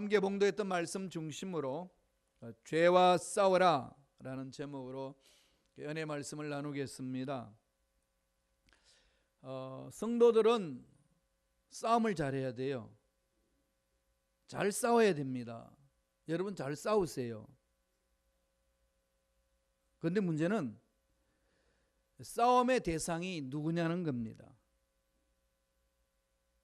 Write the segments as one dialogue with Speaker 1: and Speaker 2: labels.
Speaker 1: 함께 봉독했던 말씀 중심으로 죄와 싸워라 라는 제목으로 은혜 말씀을 나누겠습니다. 성도들은 싸움을 잘해야 돼요. 잘 싸워야 됩니다. 여러분 잘 싸우세요. 그런데 문제는 싸움의 대상이 누구냐는 겁니다.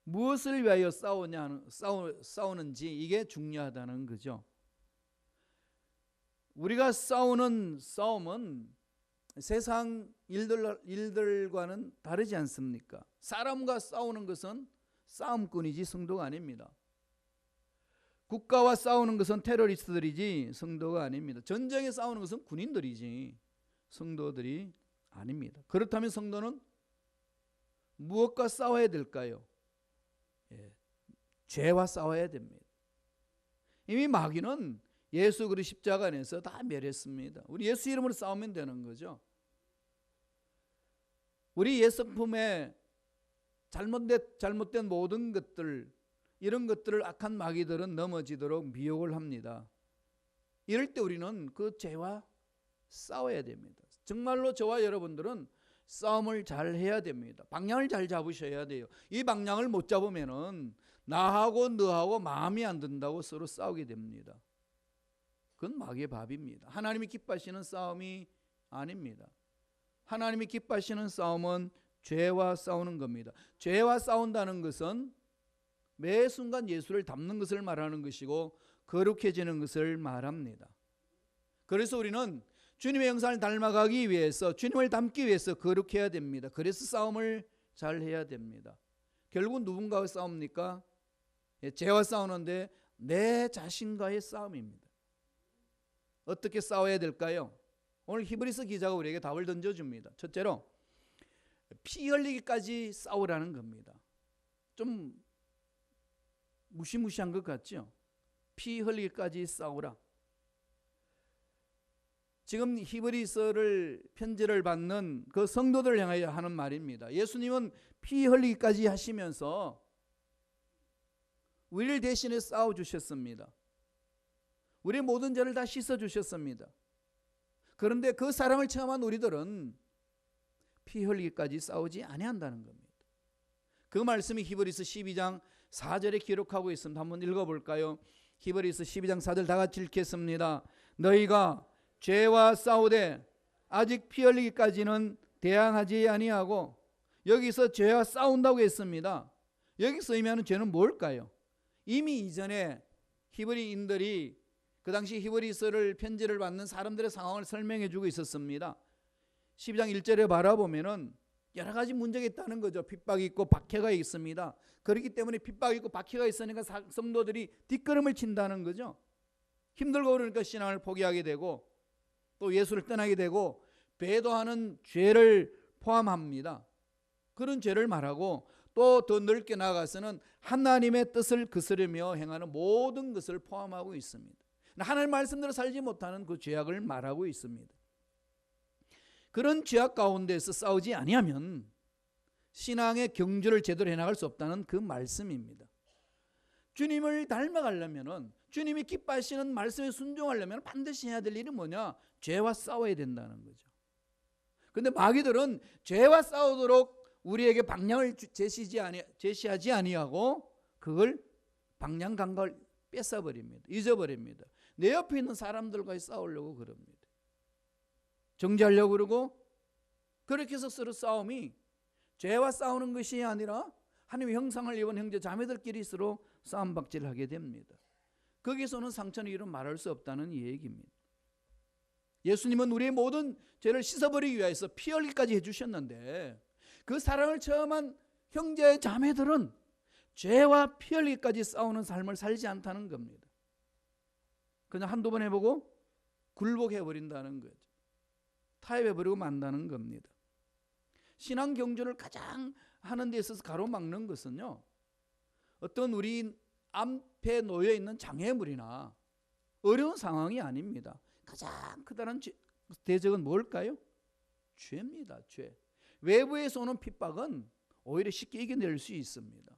Speaker 1: 무엇을 위하여 싸우는지 이게 중요하다는 거죠. 우리가 싸우는 싸움은 세상 일들과는 다르지 않습니까? 사람과 싸우는 것은 싸움꾼이지 성도가 아닙니다. 국가와 싸우는 것은 테러리스트들이지 성도가 아닙니다. 전쟁에 싸우는 것은 군인들이지 성도들이 아닙니다. 그렇다면 성도는 무엇과 싸워야 될까요? 죄와 싸워야 됩니다. 이미 마귀는 예수 그리스도 십자가 안에서 다 멸했습니다. 우리 예수 이름으로 싸우면 되는 거죠. 우리 옛성품에 잘못된 모든 것들, 이런 것들을 악한 마귀들은 넘어지도록 미혹을 합니다. 이럴 때 우리는 그 죄와 싸워야 됩니다. 정말로 저와 여러분들은 싸움을 잘 해야 됩니다. 방향을 잘 잡으셔야 돼요. 이 방향을 못 잡으면은 나하고 너하고 마음이 안 든다고 서로 싸우게 됩니다. 그건 마귀의 밥입니다. 하나님이 기뻐하시는 싸움이 아닙니다. 하나님이 기뻐하시는 싸움은 죄와 싸우는 겁니다. 죄와 싸운다는 것은 매 순간 예수를 닮는 것을 말하는 것이고 거룩해지는 것을 말합니다. 그래서 우리는 주님의 형상을 닮아가기 위해서, 주님을 닮기 위해서 거룩해야 됩니다. 그래서 싸움을 잘 해야 됩니다. 결국은 누군가와 싸웁니까? 죄와 싸우는데 내 자신과의 싸움입니다. 어떻게 싸워야 될까요? 오늘 히브리서 기자가 우리에게 답을 던져줍니다. 첫째로 피 흘리기까지 싸우라는 겁니다. 좀 무시무시한 것 같죠? 피 흘리기까지 싸우라. 지금 히브리서를 편지를 받는 그 성도들을 향하여 하는 말입니다. 예수님은 피 흘리기까지 하시면서 우리를 대신해 싸워주셨습니다. 우리의 모든 죄를 다 씻어주셨습니다. 그런데 그 사랑을 체험한 우리들은 피 흘리기까지 싸우지 아니한다는 겁니다. 그 말씀이 히브리서 12장 4절에 기록하고 있습니다. 한번 읽어볼까요? 히브리서 12장 4절 다 같이 읽겠습니다. 너희가 죄와 싸우되 아직 피 흘리기까지는 대항하지 아니하고, 여기서 죄와 싸운다고 했습니다. 여기서 의미하는 죄는 뭘까요? 이미 이전에 히브리인들이 그 당시 히브리서를 편지를 받는 사람들의 상황을 설명해 주고 있었습니다. 12장 1절에 바라보면은 여러 가지 문제가 있다는 거죠. 핍박이 있고 박해가 있습니다. 그렇기 때문에 핍박이 있고 박해가 있으니까 성도들이 뒷걸음을 친다는 거죠. 힘들고 그러니까 신앙을 포기하게 되고 또 예수를 떠나게 되고 배도하는 죄를 포함합니다. 그런 죄를 말하고 또 더 넓게 나아가서는 하나님의 뜻을 거스르며 행하는 모든 것을 포함하고 있습니다. 하나님 말씀대로 살지 못하는 그 죄악을 말하고 있습니다. 그런 죄악 가운데서 싸우지 아니하면 신앙의 경주를 제대로 해나갈 수 없다는 그 말씀입니다. 주님을 닮아가려면, 주님이 기뻐하시는 말씀에 순종하려면 반드시 해야 될 일이 뭐냐? 죄와 싸워야 된다는 거죠. 그런데 마귀들은 죄와 싸우도록 우리에게 방향을 제시하지 아니하고 그걸 방향 감각을 뺏어버립니다. 잊어버립니다. 내 옆에 있는 사람들과 싸우려고 그럽니다. 정죄하려고 그러고, 그렇게 해서 서로 싸움이 죄와 싸우는 것이 아니라 하나님의 형상을 입은 형제 자매들끼리 서로 싸움박질을 하게 됩니다. 거기서는 상처는 이루 말할 수 없다는 얘기입니다. 예수님은 우리의 모든 죄를 씻어버리기 위해서 피 흘리기까지 해주셨는데 그 사랑을 체험한 형제 자매들은 죄와 피 흘리기까지 싸우는 삶을 살지 않다는 겁니다. 그냥 한두 번 해보고 굴복해버린다는 거죠. 타협해버리고 만다는 겁니다. 신앙 경주를 가장 하는 데 있어서 가로막는 것은요, 어떤 우리 앞에 놓여있는 장애물이나 어려운 상황이 아닙니다. 가장 크다는 대적은 뭘까요? 죄입니다. 죄. 외부에서 오는 핍박은 오히려 쉽게 이겨낼 수 있습니다.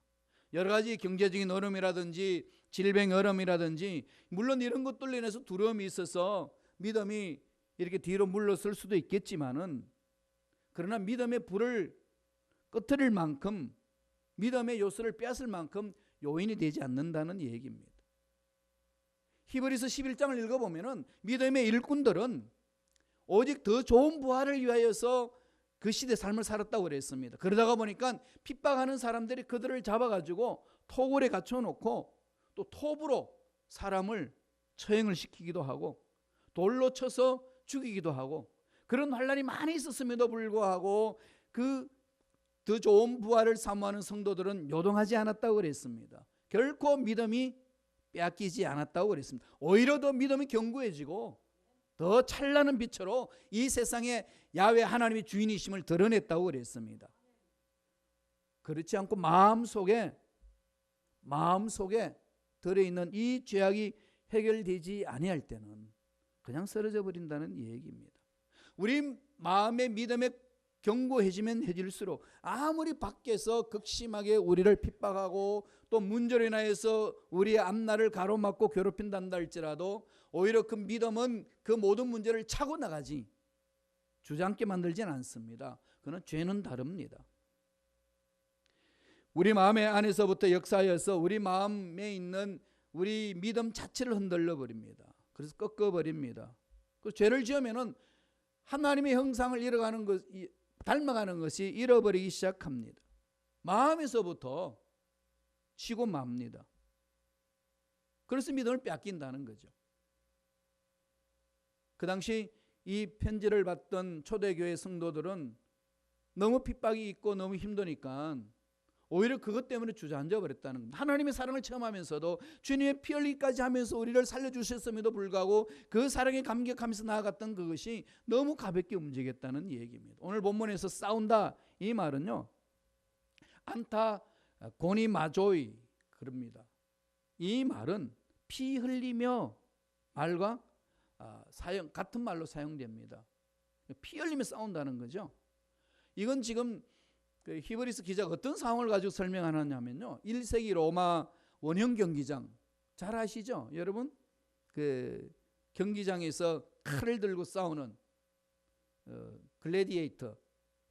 Speaker 1: 여러 가지 경제적인 어려움이라든지 질병, 어려움이라든지 물론 이런 것들로 인해서 두려움이 있어서 믿음이 이렇게 뒤로 물러설 수도 있겠지만은 그러나 믿음의 불을 꺼트릴 만큼 믿음의 요소를 빼앗을 만큼 요인이 되지 않는다는 얘기입니다. 히브리서 11장을 읽어보면은 믿음의 일꾼들은 오직 더 좋은 부활을 위하여서 그 시대 삶을 살았다고 그랬습니다. 그러다가 보니까 핍박하는 사람들이 그들을 잡아가지고 토굴에 갖춰놓고 또 톱으로 사람을 처형을 시키기도 하고 돌로 쳐서 죽이기도 하고 그런 환난이 많이 있었음에도 불구하고 그 더 좋은 부활을 사모하는 성도들은 요동하지 않았다고 그랬습니다. 결코 믿음이 빼앗기지 않았다고 그랬습니다. 오히려 더 믿음이 견고해지고 더 찬란한 빛으로 이 세상에 야훼 하나님의 주인이심을 드러냈다고 그랬습니다. 그렇지 않고 마음속에 들어있는 이 죄악이 해결되지 아니할 때는 그냥 쓰러져 버린다는 얘기입니다. 우리 마음의 믿음에 견고해지면 해질수록 아무리 밖에서 극심하게 우리를 핍박하고 또 문제로 인하여서 우리의 앞날을 가로막고 괴롭힌단다 할지라도 오히려 그 믿음은 그 모든 문제를 차고 나가지 주저앉게 만들지는 않습니다. 그러나 죄는 다릅니다. 우리 마음의 안에서부터 역사하여서 우리 마음에 있는 우리 믿음 자체를 흔들려 버립니다. 그래서 꺾어버립니다. 그 죄를 지으면은 하나님의 형상을 잃어가는 것, 닮아가는 것이 잃어버리기 시작합니다. 마음에서부터 치고 맙니다. 그래서 믿음을 뺏긴다는 거죠. 그 당시 이 편지를 받던 초대교회 성도들은 너무 핍박이 있고 너무 힘드니까 오히려 그것 때문에 주저앉아 버렸다는 겁니다. 하나님의 사랑을 체험하면서도 주님의 피 흘리기까지 하면서 우리를 살려주셨음에도 불구하고 그 사랑에 감격하면서 나아갔던 그것이 너무 가볍게 움직였다는 얘기입니다. 오늘 본문에서 싸운다 이 말은요, 안타 고니 마조이 그럽니다. 이 말은 피 흘리며 말과 같은 말로 사용됩니다. 피 흘리며 싸운다는 거죠. 이건 지금 그 히브리서 기자가 어떤 상황을 가지고 설명하느냐면요, 1세기 로마 원형 경기장 잘 아시죠? 여러분 그 경기장에서 칼을 들고 싸우는 글래디에이터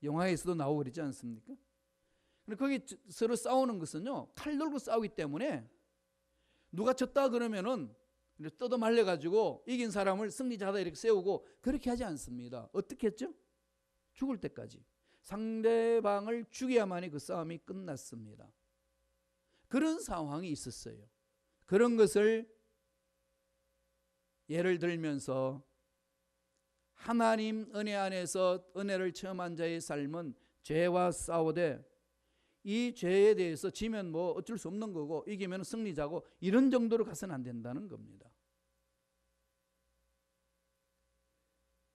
Speaker 1: 영화에서도 나오고 그러지 않습니까? 근데 거기 서로 싸우는 것은요, 칼 들고 싸우기 때문에 누가 졌다 그러면은 뜯어 말려 가지고 이긴 사람을 승리자다 이렇게 세우고 그렇게 하지 않습니다. 어떻게 했죠? 죽을 때까지 상대방을 죽여야만이 그 싸움이 끝났습니다. 그런 상황이 있었어요. 그런 것을 예를 들면서 하나님 은혜 안에서 은혜를 체험한 자의 삶은 죄와 싸우되 이 죄에 대해서 지면 뭐 어쩔 수 없는 거고 이기면 승리자고 이런 정도로 가서는 안 된다는 겁니다.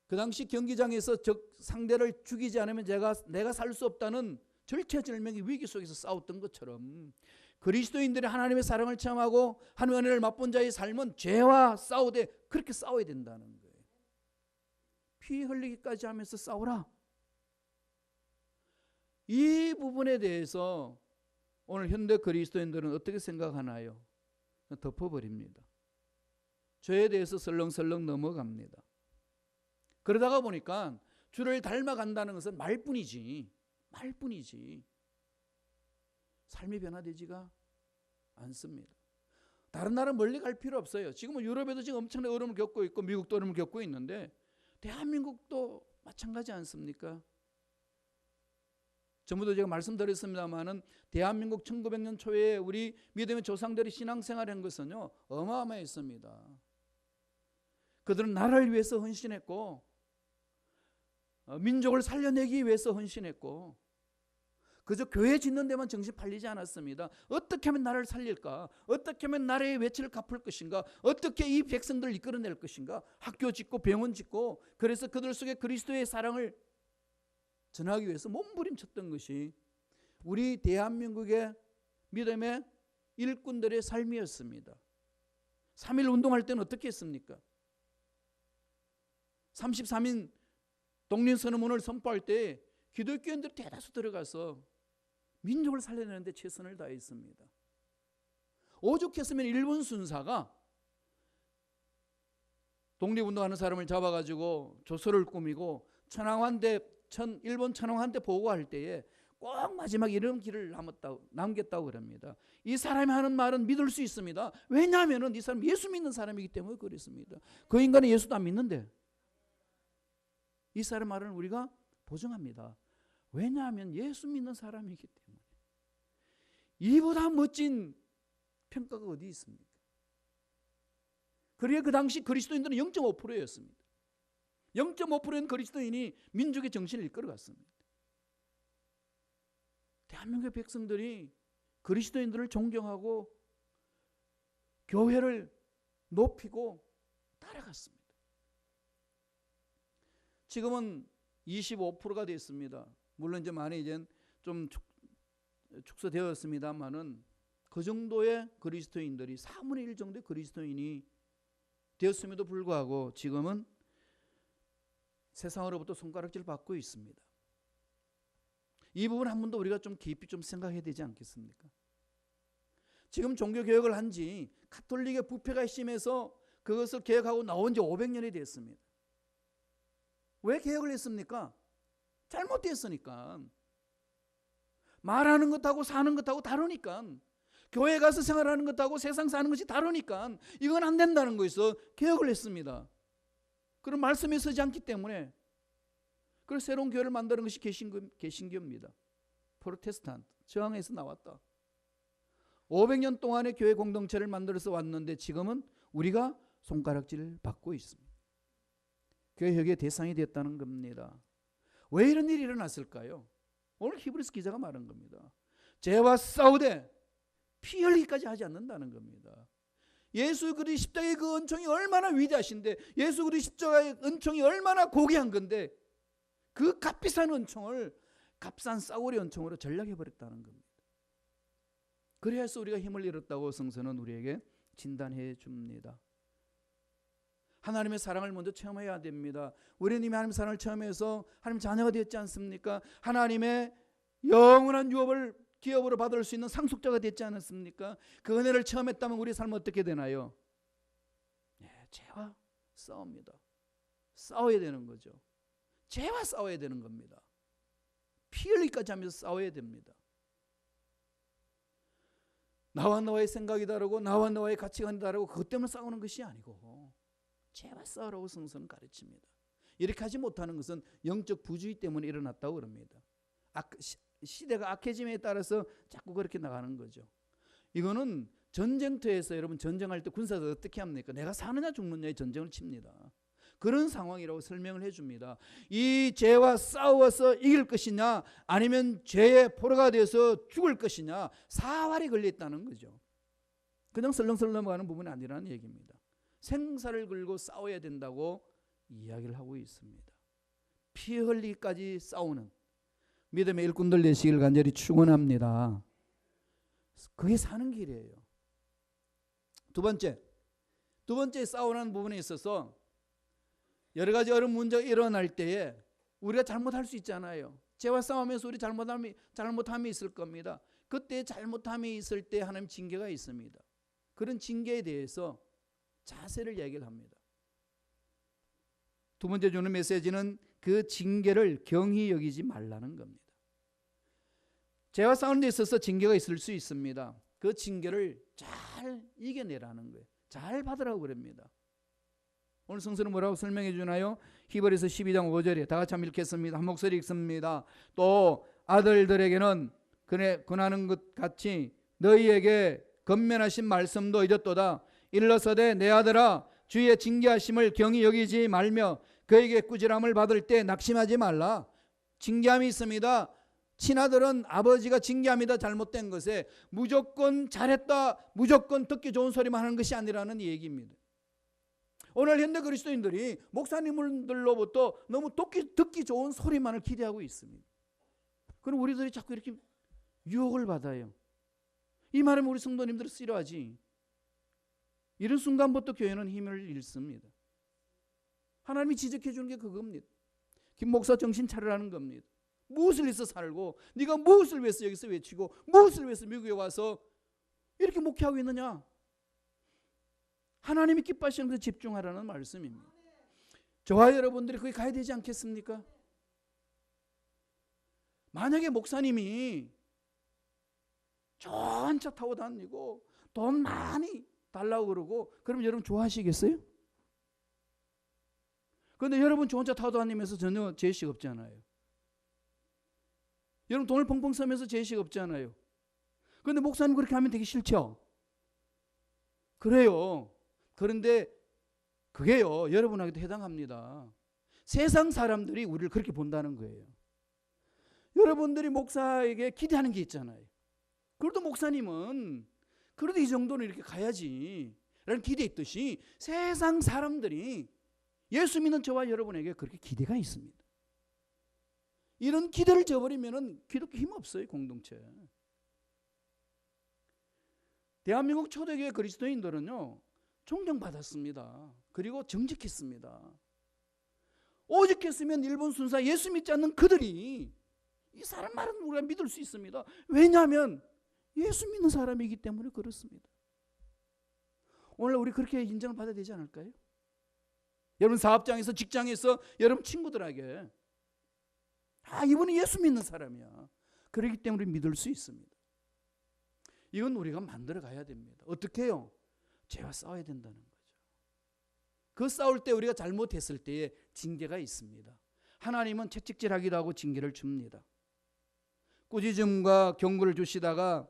Speaker 1: 그 당시 경기장에서 상대를 죽이지 않으면 내가 살 수 없다는 절체절명의 위기 속에서 싸웠던 것처럼 그리스도인들이 하나님의 사랑을 체험하고 하나님의 은혜를 맛본 자의 삶은 죄와 싸우되 그렇게 싸워야 된다는 거예요. 피 흘리기까지 하면서 싸우라. 이 부분에 대해서 오늘 현대 그리스도인들은 어떻게 생각하나요? 덮어버립니다. 죄에 대해서 설렁설렁 넘어갑니다. 그러다가 보니까 주를 닮아간다는 것은 말뿐이지 삶이 변화되지가 않습니다. 다른 나라 멀리 갈 필요 없어요. 지금은 유럽에도 지금 엄청난 어려움을 겪고 있고 미국도 어려움을 겪고 있는데 대한민국도 마찬가지 않습니까? 전부도 제가 말씀드렸습니다마는 대한민국 1900년 초에 우리 믿음의 조상들이 신앙생활한 것은요 어마어마했습니다. 그들은 나라를 위해서 헌신했고 민족을 살려내기 위해서 헌신했고 그저 교회 짓는 데만 정신 팔리지 않았습니다. 어떻게 하면 나라를 살릴까? 어떻게 하면 나라의 외치를 갚을 것인가? 어떻게 이 백성들을 이끌어낼 것인가? 학교 짓고 병원 짓고 그래서 그들 속에 그리스도의 사랑을 전하기 위해서 몸부림쳤던 것이 우리 대한민국의 믿음의 일꾼들의 삶이었습니다. 3.1 운동할 때는 어떻게 했습니까? 33인 독립선언문을 선포할 때 기독교인들이 대다수 들어가서 민족을 살려내는데 최선을 다했습니다. 오죽했으면 일본 순사가 독립운동하는 사람을 잡아가지고 조서를 꾸미고 일본 천황한테 보고할 때에 꼭 마지막 이런 길을 남겼다고 그럽니다. 이 사람이 하는 말은 믿을 수 있습니다. 왜냐하면 이 사람 예수 믿는 사람이기 때문에 그렇습니다. 그 인간은 예수도 안 믿는데 이 사람 말은 우리가 보증합니다. 왜냐하면 예수 믿는 사람이기 때문에. 이보다 멋진 평가가 어디 있습니까? 그러기에 그 당시 그리스도인들은 0.5%였습니다. 0.5%는 그리스도인이 민족의 정신을 이끌어갔습니다. 대한민국의 백성들이 그리스도인들을 존경하고 교회를 높이고 따라갔습니다. 지금은 25%가 됐습니다. 물론 이제 많이 이제 좀 축소되었습니다만은 그 정도의 그리스도인들이 4분의 1 정도의 그리스도인이 되었음에도 불구하고 지금은 세상으로부터 손가락질 받고 있습니다. 이 부분 한 번 더 우리가 좀 깊이 좀 생각해야 되지 않겠습니까? 지금 종교개혁을 한지 가톨릭의 부패가 심해서 그것을 개혁하고 나온 지 500년이 됐습니다. 왜 개혁을 했습니까? 잘못됐으니까. 말하는 것하고 사는 것하고 다르니까. 교회 가서 생활하는 것하고 세상 사는 것이 다르니까 이건 안 된다는 거에서 개혁을 했습니다. 그런 말씀에 서지 않기 때문에 그래서 새로운 교회를 만드는 것이 개신교입니다. 프로테스탄트 저항에서 나왔다. 500년 동안의 교회 공동체를 만들어서 왔는데 지금은 우리가 손가락질을 받고 있습니다. 교회혁의 대상이 됐다는 겁니다. 왜 이런 일이 일어났을까요? 오늘 히브리서 기자가 말한 겁니다. 죄와 싸우되 피 흘리기까지 하지 않는다는 겁니다. 예수 그리스도의 십자가의 그 은총이 얼마나 위대하신데, 예수 그리스도의 십자가의 은총이 얼마나 고귀한 건데 그 값비싼 은총을 값싼 싸구려 은총으로 전락해버렸다는 겁니다. 그래야 해서 우리가 힘을 잃었다고 성서는 우리에게 진단해 줍니다. 하나님의 사랑을 먼저 체험해야 됩니다. 우리는 이미 하나님의 사랑을 체험해서 하나님 자녀가 되었지 않습니까? 하나님의 영원한 유업을 기업으로 받을 수 있는 상속자가 됐지 않았습니까? 그 은혜를 체험했다면 우리의 삶은 어떻게 되나요? 네, 죄와 싸웁니다. 싸워야 되는 거죠. 죄와 싸워야 되는 겁니다. 피 흘리기까지 하면서 싸워야 됩니다. 나와 너의 생각이 다르고 나와 너의 가치관이 다르고 그것 때문에 싸우는 것이 아니고 죄와 싸우라고 성서는 가르칩니다. 이렇게 하지 못하는 것은 영적 부주의 때문에 일어났다고 그럽니다. 시대가 악해짐에 따라서 자꾸 그렇게 나가는 거죠. 이거는 전쟁터에서 여러분 전쟁할 때 군사들 어떻게 합니까? 내가 사느냐 죽느냐의 전쟁을 칩니다. 그런 상황이라고 설명을 해줍니다. 이 죄와 싸워서 이길 것이냐 아니면 죄의 포로가 되어서 죽을 것이냐 사활이 걸려있다는 거죠. 그냥 설렁설렁 넘어가는 부분이 아니라는 얘기입니다. 생사를 걸고 싸워야 된다고 이야기를 하고 있습니다. 피 흘리기까지 싸우는 믿음의 일꾼들 되시길 간절히 축원합니다. 그게 사는 길이에요. 두 번째 싸우는 부분에 있어서 여러 가지 어려운 문제가 일어날 때에 우리가 잘못할 수 있잖아요. 죄와 싸우면서 우리 잘못함이 있을 겁니다. 그때 잘못함이 있을 때 하나님 징계가 있습니다. 그런 징계에 대해서 자세를 얘기를 합니다. 두 번째 주는 메시지는 그 징계를 경히 여기지 말라는 겁니다. 죄와 싸우는 데 있어서 징계가 있을 수 있습니다. 그 징계를 잘 이겨내라는 거예요. 잘 받으라고 그럽니다. 오늘 성서는 뭐라고 설명해 주나요? 히브리서 12장 5절에 다 같이 한번 읽겠습니다. 한 목소리 읽습니다. 또 아들들에게는 권하는 것 같이 너희에게 건면하신 말씀도 이렇도다. 일러서되 내 아들아 주의 징계하심을 경히 여기지 말며 그에게 꾸지람을 받을 때 낙심하지 말라. 징계함이 있습니다. 친아들은 아버지가 징계합니다. 잘못된 것에 무조건 잘했다, 무조건 듣기 좋은 소리만 하는 것이 아니라는 얘기입니다. 오늘 현대 그리스도인들이 목사님들로부터 너무 듣기 좋은 소리만을 기대하고 있습니다. 그럼 우리들이 자꾸 이렇게 유혹을 받아요. 이 말하면 우리 성도님들은 싫어하지. 이런 순간부터 교회는 힘을 잃습니다. 하나님이 지적해 주는 게 그겁니다. 김 목사 정신 차리라는 겁니다. 무엇을 위해서 살고 네가 무엇을 위해서 여기서 외치고 무엇을 위해서 미국에 와서 이렇게 목회하고 있느냐? 하나님이 기뻐하시는 것에 집중하라는 말씀입니다. 저와 여러분들이 거기 가야 되지 않겠습니까? 만약에 목사님이 좋은 차 타고 다니고 돈 많이 달라고 그러고 그럼 여러분 좋아하시겠어요? 그런데 여러분 좋은 차 타고 다니면서 전혀 죄의식 없잖아요. 여러분 돈을 펑펑 쓰면서 죄의식 없잖아요. 그런데 목사님 그렇게 하면 되게 싫죠? 그래요. 그런데 그게요, 여러분에게도 해당합니다. 세상 사람들이 우리를 그렇게 본다는 거예요. 여러분들이 목사에게 기대하는 게 있잖아요. 그래도 목사님은 그래도 이 정도는 이렇게 가야지 라는 기대 있듯이 세상 사람들이 예수 믿는 저와 여러분에게 그렇게 기대가 있습니다. 이런 기대를 저버리면 기독교 힘 없어요, 공동체. 대한민국 초대교회 그리스도인들은요, 존경받았습니다. 그리고 정직했습니다. 오직했으면 일본 순사 예수 믿지 않는 그들이 이 사람 말은 우리가 믿을 수 있습니다. 왜냐하면 예수 믿는 사람이기 때문에 그렇습니다. 오늘 우리 그렇게 인정을 받아야 되지 않을까요? 여러분 사업장에서, 직장에서 여러분 친구들에게 이분이 예수 믿는 사람이야. 그렇기 때문에 믿을 수 있습니다. 이건 우리가 만들어 가야 됩니다. 어떻게 해요? 죄와 싸워야 된다는 거죠. 그 싸울 때 우리가 잘못했을 때에 징계가 있습니다. 하나님은 채찍질하기도 하고 징계를 줍니다. 꾸짖음과 경고를 주시다가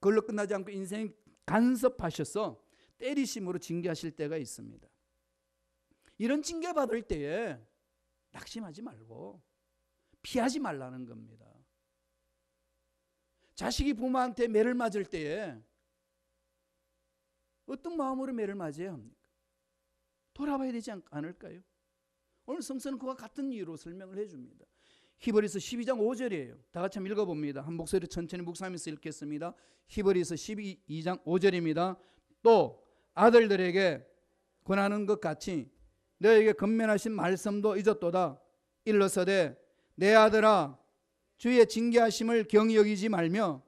Speaker 1: 그걸로 끝나지 않고 인생이 간섭하셔서 때리심으로 징계하실 때가 있습니다. 이런 징계 받을 때에 낙심하지 말고 피하지 말라는 겁니다. 자식이 부모한테 매를 맞을 때에 어떤 마음으로 매를 맞아야 합니까? 돌아봐야 되지 않을까요? 오늘 성서는 그와 같은 이유로 설명을 해줍니다. 히브리서 12장 5절이에요. 다 같이 한번 읽어봅니다. 한 목소리 천천히 묵상하면서 읽겠습니다. 히브리서 12장 5절입니다. 또 아들들에게 권하는 것 같이 너에게 건면하신 말씀도 잊었도다. 일러서되 내 아들아 주의 징계하심을 경히 여기지 말며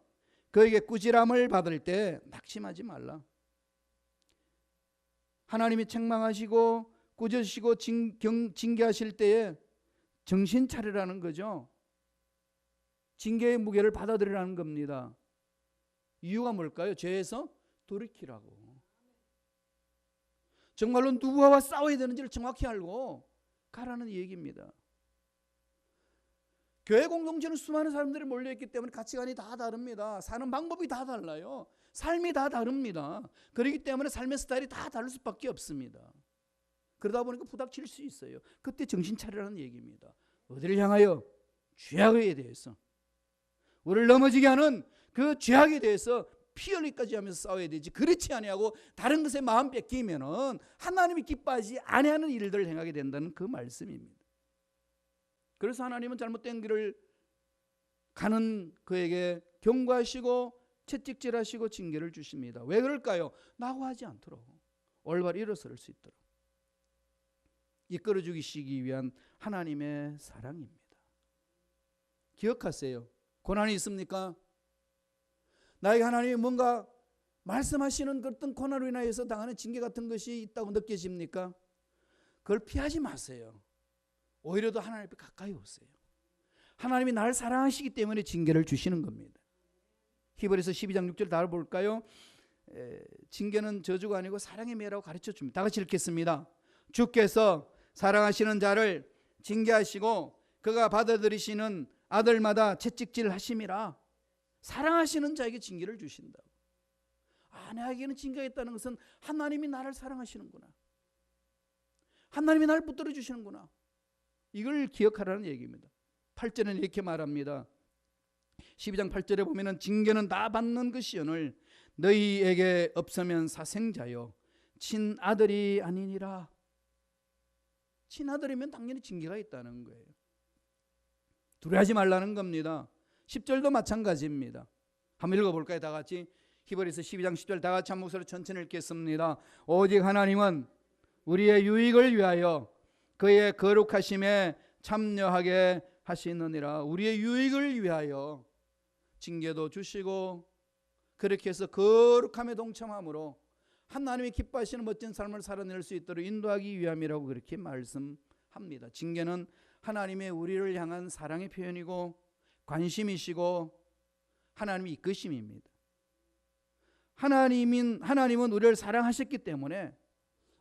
Speaker 1: 그에게 꾸지람을 받을 때 낙심하지 말라. 하나님이 책망하시고 꾸짖으시고 징계하실 때에 정신 차리라는 거죠. 징계의 무게를 받아들이라는 겁니다. 이유가 뭘까요? 죄에서 돌이키라고. 정말로 누구와 싸워야 되는지를 정확히 알고 가라는 얘기입니다. 교회 공동체는 수많은 사람들이 몰려있기 때문에 가치관이 다 다릅니다. 사는 방법이 다 달라요. 삶이 다 다릅니다. 그렇기 때문에 삶의 스타일이 다 다를 수밖에 없습니다. 그러다 보니까 부닥칠 수 있어요. 그때 정신 차리라는 얘기입니다. 어디를 향하여? 죄악에 대해서. 우리를 넘어지게 하는 그 죄악에 대해서 피 흘리기까지 하면서 싸워야 되지. 그렇지 아니하고 다른 것에 마음 뺏기면은 하나님이 기뻐하지 아니하는 일들을 행하게 된다는 그 말씀입니다. 그래서 하나님은 잘못된 길을 가는 그에게 경고하시고 채찍질하시고 징계를 주십니다. 왜 그럴까요? 낙오하지 않도록, 올바로 일어설 수 있도록 이끌어 주시기 위한 하나님의 사랑입니다. 기억하세요. 고난이 있습니까? 나에게 하나님이 뭔가 말씀하시는 어떤 고난으로 인하여서 당하는 징계 같은 것이 있다고 느껴집니까? 그걸 피하지 마세요. 오히려 더 하나님 앞에 가까이 오세요. 하나님이 나를 사랑하시기 때문에 징계를 주시는 겁니다. 히브리서 12장 6절 다 볼까요? 징계는 저주가 아니고 사랑의 매라고 가르쳐 줍니다. 다 같이 읽겠습니다. 주께서 사랑하시는 자를 징계하시고 그가 받아들이시는 아들마다 채찍질 하심이라. 사랑하시는 자에게 징계를 주신다고. 내게는 징계가 있다는 것은 하나님이 나를 사랑하시는구나. 하나님이 나를 붙들어 주시는구나. 이걸 기억하라는 얘기입니다. 8절에는 이렇게 말합니다. 12장 8절에 보면은 징계는 다 받는 것이오늘 너희에게 없으면 사생자요 친아들이 아니니라. 친아들이면 당연히 징계가 있다는 거예요. 두려워하지 말라는 겁니다. 10절도 마찬가지입니다. 한번 읽어볼까요? 다 같이 히브리서 12장 10절 다 같이 한 목소리로 천천히 읽겠습니다. 오직 하나님은 우리의 유익을 위하여 그의 거룩하심에 참여하게 하시느니라. 우리의 유익을 위하여 징계도 주시고 그렇게 해서 거룩함에 동참함으로 하나님이 기뻐하시는 멋진 삶을 살아낼 수 있도록 인도하기 위함이라고 그렇게 말씀합니다. 징계는 하나님의 우리를 향한 사랑의 표현이고 관심이시고 하나님의 이끄심입니다. 하나님은 우리를 사랑하셨기 때문에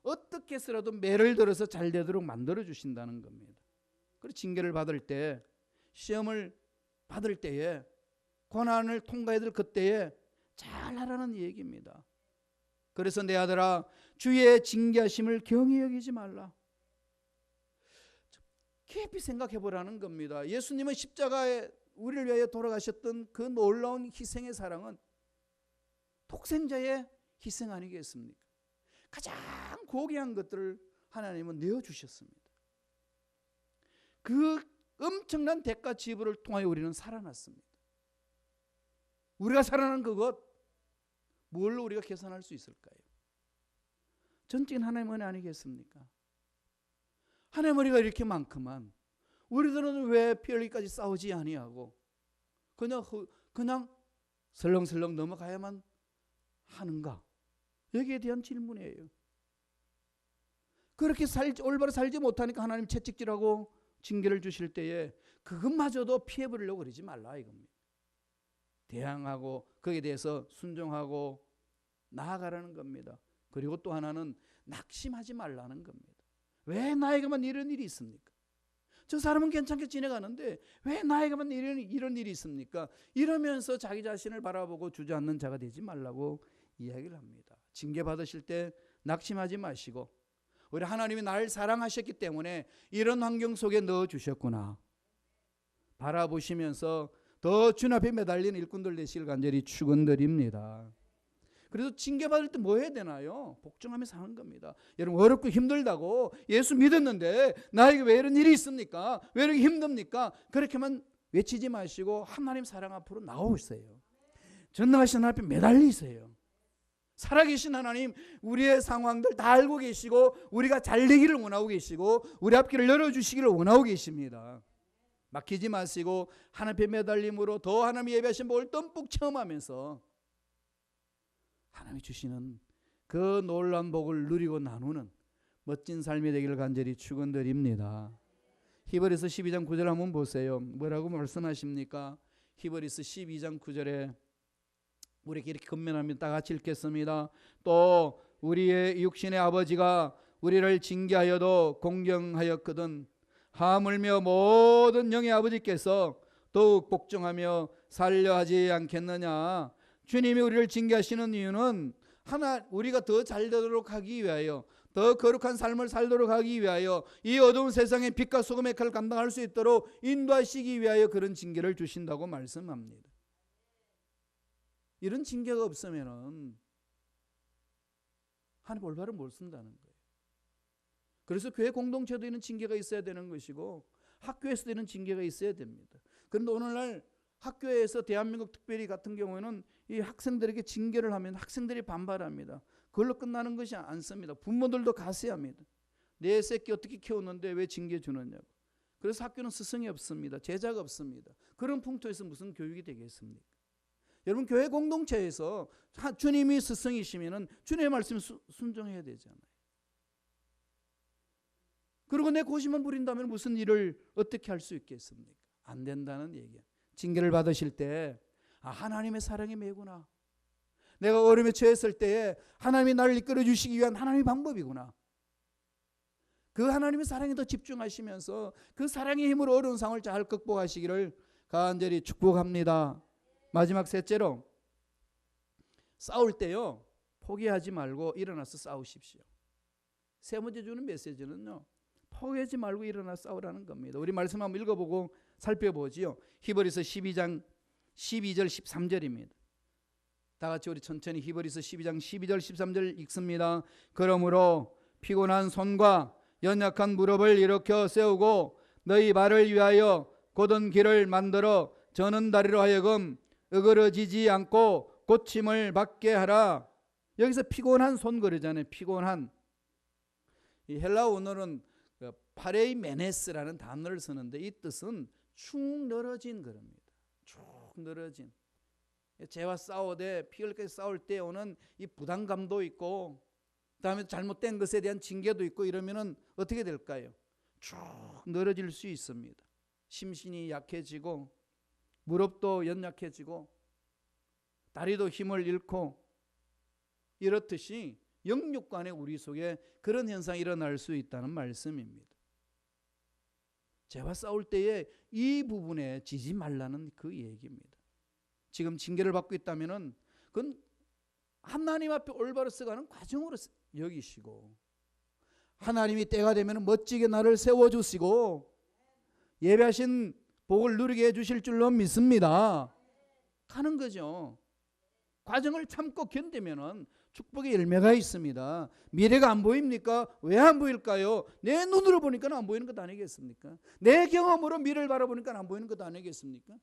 Speaker 1: 어떻게 해서라도 매를 들어서 잘 되도록 만들어 주신다는 겁니다. 그리고 징계를 받을 때, 시험을 받을 때에, 고난을 통과해야 될 그때에 잘하라는 얘기입니다. 그래서 내 아들아, 주의 징계하심을 경히 여기지 말라. 깊이 생각해 보라는 겁니다. 예수님은 십자가에 우리를 위하여 돌아가셨던 그 놀라운 희생의 사랑은 독생자의 희생 아니겠습니까? 가장 고귀한 것들을 하나님은 내어주셨습니다. 그 엄청난 대가 지불을 통하여 우리는 살아났습니다. 우리가 살아난 그것 뭘로 우리가 계산할 수 있을까요? 전적인 하나님의 은혜 아니겠습니까? 하나님의 은혜가 이렇게 많구만 우리들은 왜 피 흘리기까지 싸우지 아니하고 그냥 설렁설렁 넘어가야만 하는가? 여기에 대한 질문이에요. 그렇게 올바로 살지 못하니까 하나님 채찍질하고 징계를 주실 때에 그것마저도 피해버리려고 그러지 말라 이겁니다. 대항하고 거기에 대해서 순종하고 나아가라는 겁니다. 그리고 또 하나는 낙심하지 말라는 겁니다. 왜 나에게만 이런 일이 있습니까? 저 사람은 괜찮게 지내가는데 왜 나에게만 이런 일이 있습니까? 이러면서 자기 자신을 바라보고 주저앉는 자가 되지 말라고 이야기를 합니다. 징계받으실 때 낙심하지 마시고 우리 하나님이 나를 사랑하셨기 때문에 이런 환경 속에 넣어주셨구나 바라보시면서 더 주님 앞에 매달리는 일꾼들 되시길 간절히 축원드립니다. 그래서 징계받을 때 뭐 해야 되나요? 복종하며 사는 겁니다. 여러분 어렵고 힘들다고 예수 믿었는데 나에게 왜 이런 일이 있습니까? 왜 이렇게 힘듭니까? 그렇게만 외치지 마시고 하나님 사랑 앞으로 나오세요. 전능하신 하나님 앞에 매달리세요. 살아계신 하나님 우리의 상황들 다 알고 계시고 우리가 잘 되기를 원하고 계시고 우리 앞길을 열어주시기를 원하고 계십니다. 막히지 마시고 하나님 앞에 매달림으로 더 하나님이 예배하신 복을 듬뿍 체험하면서 하나님이 주시는 그 놀라운 복을 누리고 나누는 멋진 삶이 되기를 간절히 축원드립니다. 히브리서 12장 9절 한번 보세요. 뭐라고 말씀하십니까? 히브리서 12장 9절에 우리에게 이렇게 건면합니다. 다 같이 읽겠습니다. 또 우리의 육신의 아버지가 우리를 징계하여도 공경하였거든 하물며 모든 영의 아버지께서 더욱 복종하며 살려 하지 않겠느냐. 주님이 우리를 징계하시는 이유는 우리가 더 잘되도록 하기 위하여 더 거룩한 삶을 살도록 하기 위하여 이 어두운 세상의 빛과 소금의 역할을 감당할 수 있도록 인도하시기 위하여 그런 징계를 주신다고 말씀합니다. 이런 징계가 없으면 하나님 올바로 못 쓴다는 거예요. 그래서 교회 공동체도 이런 징계가 있어야 되는 것이고 학교에서도 이런 징계가 있어야 됩니다. 그런데 오늘날 학교에서 대한민국 특별히 같은 경우에는 이 학생들에게 징계를 하면 학생들이 반발합니다. 그걸로 끝나는 것이 않습니다. 부모들도 가세합니다. 내 새끼 어떻게 키웠는데 왜 징계 주느냐고. 그래서 학교는 스승이 없습니다. 제자가 없습니다. 그런 풍토에서 무슨 교육이 되겠습니까? 여러분 교회 공동체에서 주님이 스승이시면 주님의 말씀에 순종해야 되잖아요. 그리고 내 고집만 부린다면 무슨 일을 어떻게 할 수 있겠습니까? 안 된다는 얘기예요. 징계를 받으실 때 하나님의 사랑이 매구나. 내가 어려움에 처했을 때에 하나님이 나를 이끌어 주시기 위한 하나님의 방법이구나. 그 하나님의 사랑에 더 집중하시면서 그 사랑의 힘으로 어려운 상황을 잘 극복하시기를 간절히 축복합니다. 마지막 셋째로 싸울 때요 포기하지 말고 일어나서 싸우십시오. 세 번째 주는 메시지는요 포기하지 말고 일어나 싸우라는 겁니다. 우리 말씀 한번 읽어보고 살펴보지요. 히브리서 12장 12절 13절입니다. 다 같이 우리 천천히 히브리서 12장 12절 13절 읽습니다. 그러므로 피곤한 손과 연약한 무릎을 일으켜 세우고 너희 발을 위하여 곧은 길을 만들어 저는 다리로 하여금 어그러지지 않고 고침을 받게 하라. 여기서 피곤한 손 그러잖아요. 피곤한. 이 헬라어 원어는 파레이메네스라는 단어를 쓰는데 이 뜻은 축 늘어진 그럽니다. 축 늘어진. 죄와 싸우되 피 흘리게 싸울 때 오는 이 부담감도 있고, 그다음에 잘못된 것에 대한 징계도 있고 이러면은 어떻게 될까요? 쭉 늘어질 수 있습니다. 심신이 약해지고 무릎도 연약해지고 다리도 힘을 잃고, 이렇듯이 영육간의 우리 속에 그런 현상이 일어날 수 있다는 말씀입니다. 죄와 싸울 때에 이 부분에 지지 말라는 그 얘기입니다. 지금 징계를 받고 있다면은 그건 하나님 앞에 올바로 써가는 과정으로 여기시고, 하나님이 때가 되면 멋지게 나를 세워주시고 예배하신 복을 누리게 해주실 줄로 믿습니다. 가는 거죠. 과정을 참고 견디면은 축복의 열매가 있습니다. 미래가 안 보입니까? 왜 안 보일까요? 내 눈으로 보니까 안 보이는 것 아니겠습니까? 내 경험으로 미래를 바라보니까 안 보이는 것 아니겠습니까?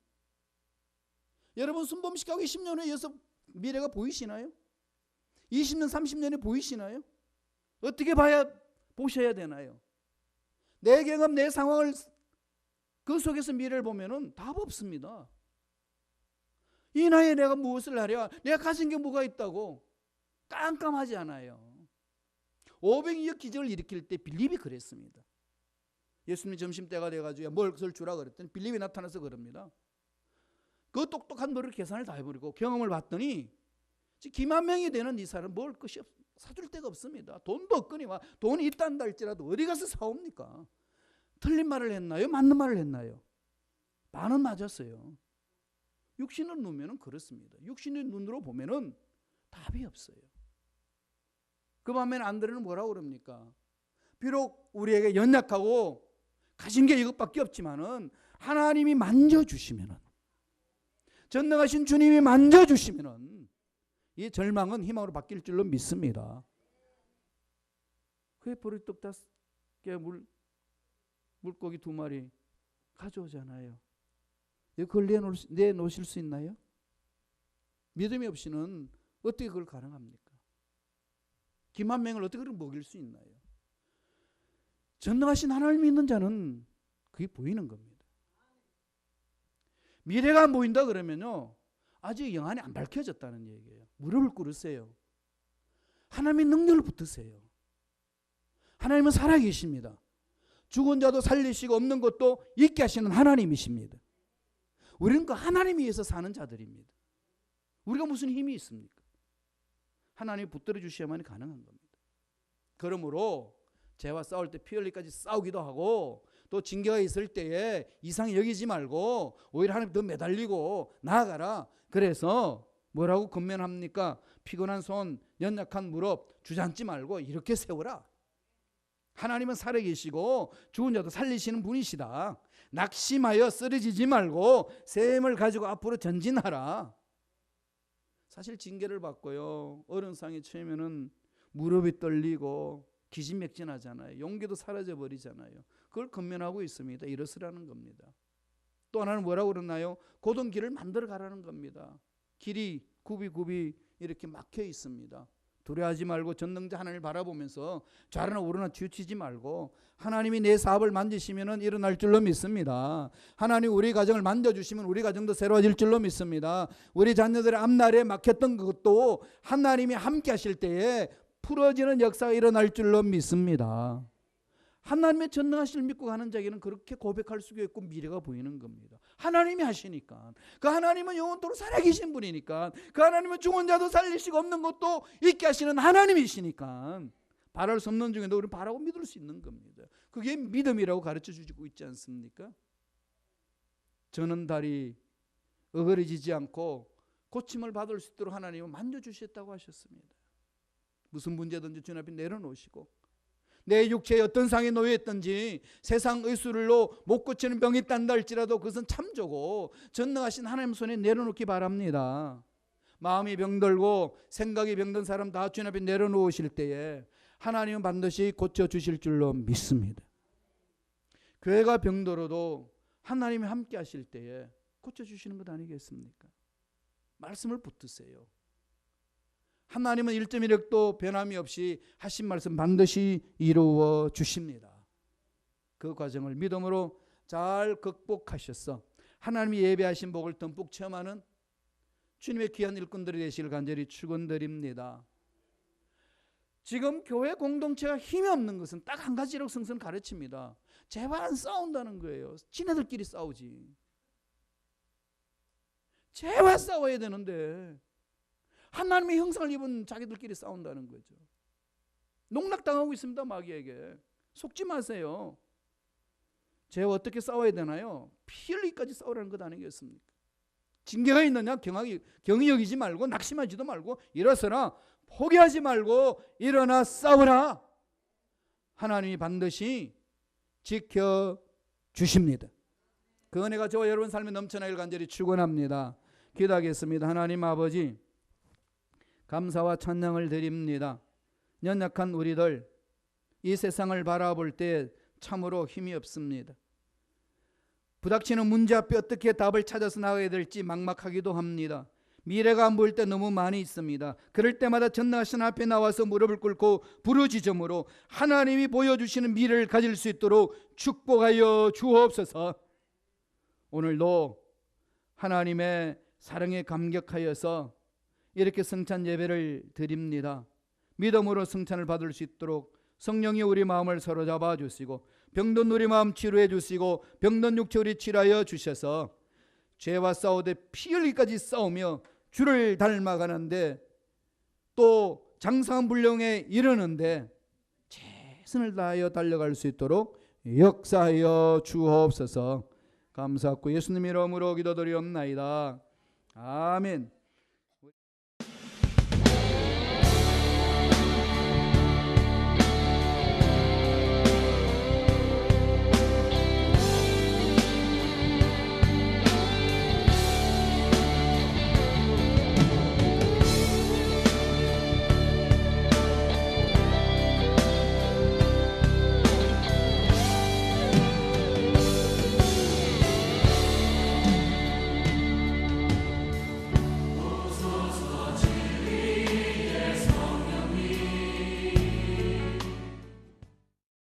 Speaker 1: 여러분 순범식하고 10년 후에 이어서 미래가 보이시나요? 20년, 30년에 보이시나요? 어떻게 보셔야 되나요? 내 경험, 내 상황을 그 속에서 미래를 보면은 답 없습니다. 이 나이에 내가 무엇을 하랴? 내가 가진 게 뭐가 있다고? 깜깜하지 않아요. 500여 기적을 일으킬 때 빌립이 그랬습니다. 예수님 점심때가 돼가지고 뭘 주라 그랬더니 빌립이 나타나서 그럽니다. 그 똑똑한 노를 계산을 다 해버리고 경험을 봤더니 기만 명이 되는 이 사람은 뭘 것이 사줄 데가 없습니다. 돈도 없거니와 돈이 있단다 할지라도 어디 가서 사옵니까? 틀린 말을 했나요? 맞는 말을 했나요? 반은 맞았어요. 육신의 눈으로는 그렇습니다. 육신의 눈으로 보면은 답이 없어요. 그 반면에 안드레는 뭐라고 그럽니까? 비록 우리에게 연약하고 가진 게 이것밖에 없지만은 하나님이 만져주시면은, 전능하신 주님이 만져주시면은 이 절망은 희망으로 바뀔 줄로 믿습니다. 그게 보리떡 5개, 물고기 2마리 가져오잖아요. 그걸 내놓으실 수 있나요? 믿음이 없이는 어떻게 그걸 가능합니까? 기만 명을 어떻게 먹일 수 있나요? 전능하신 하나님이 있는 자는 그게 보이는 겁니다. 미래가 안 보인다 그러면요, 아직 영안이 안 밝혀졌다는 얘기예요. 무릎을 꿇으세요. 하나님의 능력을 붙드세요. 하나님은 살아계십니다. 죽은 자도 살리시고 없는 것도 있게 하시는 하나님이십니다. 우리는 그 하나님에 의해서 사는 자들입니다. 우리가 무슨 힘이 있습니까? 하나님이 붙들어 주셔야만 가능한 겁니다. 그러므로 죄와 싸울 때 피 흘리기까지 싸우기도 하고, 또 징계가 있을 때에 이상히 여기지 말고 오히려 하나님 더 매달리고 나아가라. 그래서 뭐라고 권면합니까? 피곤한 손, 연약한 무릎 주저앉지 말고 이렇게 세우라. 하나님은 살아계시고 죽은 자도 살리시는 분이시다. 낙심하여 쓰러지지 말고 새 힘을 가지고 앞으로 전진하라. 사실 징계를 받고요, 어려운 상황에 처하면은 무릎이 떨리고 기진맥진하잖아요. 용기도 사라져 버리잖아요. 그걸 권면하고 있습니다. 이러으라는 겁니다. 또 하나는 뭐라고 그러나요? 고든 길을 만들어 가라는 겁니다. 길이 굽이 이렇게 막혀 있습니다. 두려워하지 말고 전능자 하나님을 바라보면서 좌로나 우로나 치우치지 말고, 하나님이 내 사업을 만지시면 일어날 줄로 믿습니다. 하나님 우리 가정을 만져주시면 우리 가정도 새로워질 줄로 믿습니다. 우리 자녀들의 앞날에 막혔던 그것도 하나님이 함께 하실 때에 풀어지는 역사가 일어날 줄로 믿습니다. 하나님의 전능하심을 믿고 가는 자에게는 그렇게 고백할 수가 있고 미래가 보이는 겁니다. 하나님이 하시니까. 그 하나님은 영원토록 살아계신 분이니까. 그 하나님은 죽은 자도 살리시고 없는 것도 있게 하시는 하나님이시니까 바랄 수 없는 중에도 우리는 바라고 믿을 수 있는 겁니다. 그게 믿음이라고 가르쳐 주시고 있지 않습니까? 저는 다리 어그러지지 않고 고침을 받을 수 있도록 하나님은 만져주셨다고 하셨습니다. 무슨 문제든지 주님 앞에 내려놓으시고, 내 육체에 어떤 상에 놓여 있든지 세상 의술로 못 고치는 병이 있단다 할지라도 그것은 참조고 전능하신 하나님 손에 내려놓기 바랍니다. 마음이 병들고 생각이 병든 사람 다 주님 앞에 내려놓으실 때에 하나님은 반드시 고쳐주실 줄로 믿습니다. 교회가 병들어도 하나님이 함께 하실 때에 고쳐주시는 것 아니겠습니까? 말씀을 붙드세요. 하나님은 1.1획도 변함이 없이 하신 말씀 반드시 이루어 주십니다. 그 과정을 믿음으로 잘 극복하셔서 하나님이 예배하신 복을 듬뿍 체험하는 주님의 귀한 일꾼들이 되시길 간절히 축원드립니다. 지금 교회 공동체가 힘이 없는 것은 딱 한 가지로 성서는 가르칩니다. 제발 안 싸운다는 거예요. 지네들끼리 싸우지. 제발 싸워야 되는데 하나님의 형상을 입은 자기들끼리 싸운다는 거죠. 농락당하고 있습니다. 마귀에게. 속지 마세요. 죄와 어떻게 싸워야 되나요? 피 흘리기까지 싸우라는 것 아니겠습니까? 징계가 있느냐? 경히 여기지 말고 낙심하지도 말고 일어서라. 포기하지 말고 일어나 싸우라. 하나님이 반드시 지켜주십니다. 그 은혜가 저와 여러분 삶에 넘쳐나길 간절히 축원합니다. 기도하겠습니다. 하나님 아버지, 감사와 찬양을 드립니다. 연약한 우리들, 이 세상을 바라볼 때 참으로 힘이 없습니다. 부닥치는 문제 앞에 어떻게 답을 찾아서 나가야 될지 막막하기도 합니다. 미래가 안 보일 때 너무 많이 있습니다. 그럴 때마다 전능하신 앞에 나와서 무릎을 꿇고 부르짖음으로 하나님이 보여주시는 미래를 가질 수 있도록 축복하여 주옵소서. 오늘도 하나님의 사랑에 감격하여서 이렇게 성찬 예배를 드립니다. 믿음으로 성찬을 받을 수 있도록 성령이 우리 마음을 사로잡아 주시고 병든 우리 마음 치료해 주시고 병든 육체 우리 치료하여 주셔서 죄와 싸우되 피 흘리기까지 싸우며 주를 닮아가는데 또 장성한 분량에 이르는데 최선을 다하여 달려갈 수 있도록 역사하여 주옵소서. 감사하고 예수님 이름으로 기도드리옵나이다. 아멘.